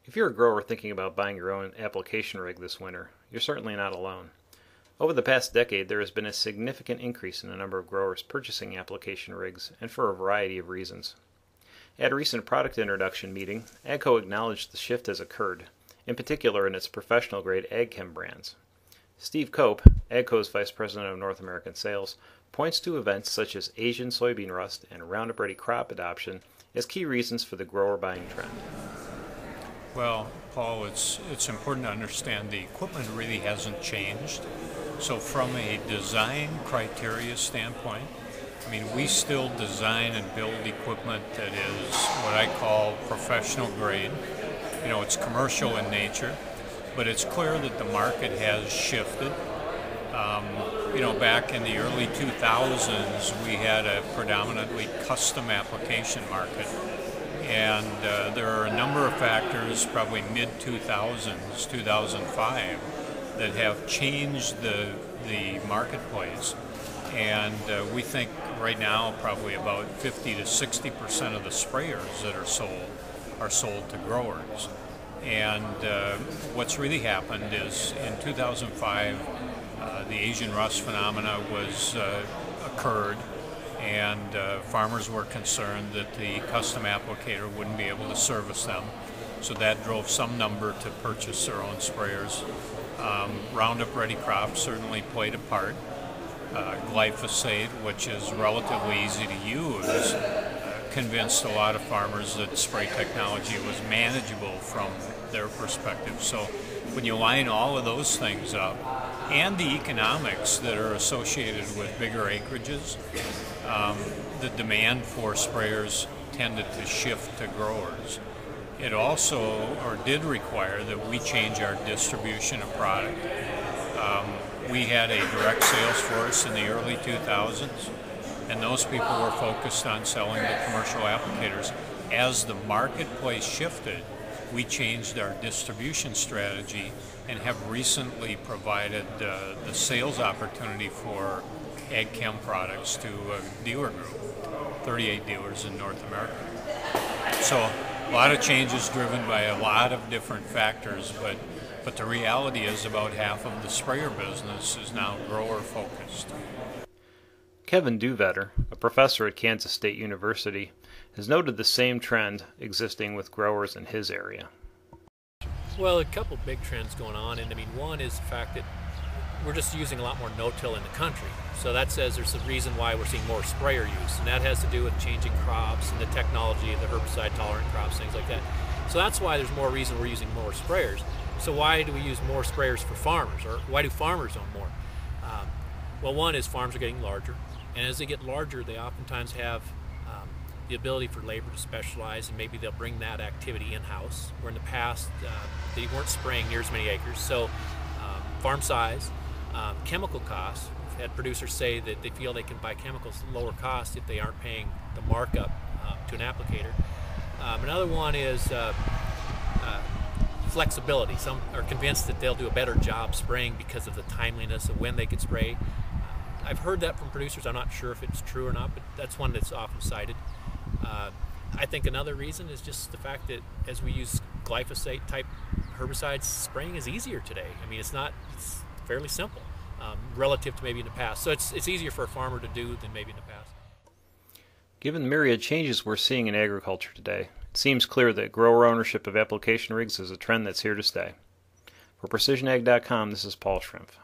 If you're a grower thinking about buying your own application rig this winter, you're certainly not alone. Over the past decade, there has been a significant increase in the number of growers purchasing application rigs, and for a variety of reasons. At a recent product introduction meeting, AGCO acknowledged the shift has occurred, in particular in its professional-grade AgChem brands. Steve Cope, AGCO's Vice President of North American Sales, points to events such as Asian soybean rust and Roundup Ready crop adoption as key reasons for the grower buying trend. Well, Paul, it's important to understand the equipment really hasn't changed. So from a design criteria standpoint, I mean, we still design and build equipment that is what I call professional grade. You know, it's commercial in nature, but it's clear that the market has shifted. Back in the early 2000s, we had a predominantly custom application market. And there are a number of factors, probably mid-2000s, 2005, that have changed the marketplace. And we think right now probably about 50 to 60% of the sprayers that are sold to growers. And what's really happened is in 2005, the Asian rust phenomena occurred. And farmers were concerned that the custom applicator wouldn't be able to service them. So that drove some number to purchase their own sprayers. Roundup Ready crops certainly played a part. Glyphosate, which is relatively easy to use, convinced a lot of farmers that spray technology was manageable from their perspective. So when you line all of those things up, and the economics that are associated with bigger acreages, the demand for sprayers tended to shift to growers. It also, or did require that we change our distribution of product. We had a direct sales force in the early 2000s, and those people were focused on selling to commercial applicators. As the marketplace shifted, we changed our distribution strategy and have recently provided the sales opportunity for AgChem products to a dealer group, 38 dealers in North America. So a lot of changes driven by a lot of different factors, but the reality is about half of the sprayer business is now grower focused. Kevin Duvetter, a professor at Kansas State University, has noted the same trend existing with growers in his area. Well, a couple big trends going on, and I mean, one is the fact that we're just using a lot more no-till in the country. So that says there's a reason why we're seeing more sprayer use, and that has to do with changing crops and the technology of the herbicide-tolerant crops, things like that. So that's why there's more reason we're using more sprayers. So why do we use more sprayers for farmers, or why do farmers own more? Well, one is farms are getting larger, and as they get larger, they oftentimes have the ability for labor to specialize, and maybe they'll bring that activity in-house, where in the past they weren't spraying near as many acres. So farm size, chemical costs. We've had producers say that they feel they can buy chemicals at lower cost if they aren't paying the markup to an applicator. Another one is flexibility. Some are convinced that they'll do a better job spraying because of the timeliness of when they could spray. I've heard that from producers. I'm not sure if it's true or not, but that's one that's often cited. I think another reason is just the fact that as we use glyphosate type herbicides, spraying is easier today. I mean, it's fairly simple relative to maybe in the past. So it's easier for a farmer to do than maybe in the past. Given the myriad changes we're seeing in agriculture today, it seems clear that grower ownership of application rigs is a trend that's here to stay. For PrecisionAg.com, this is Paul Schrimpf.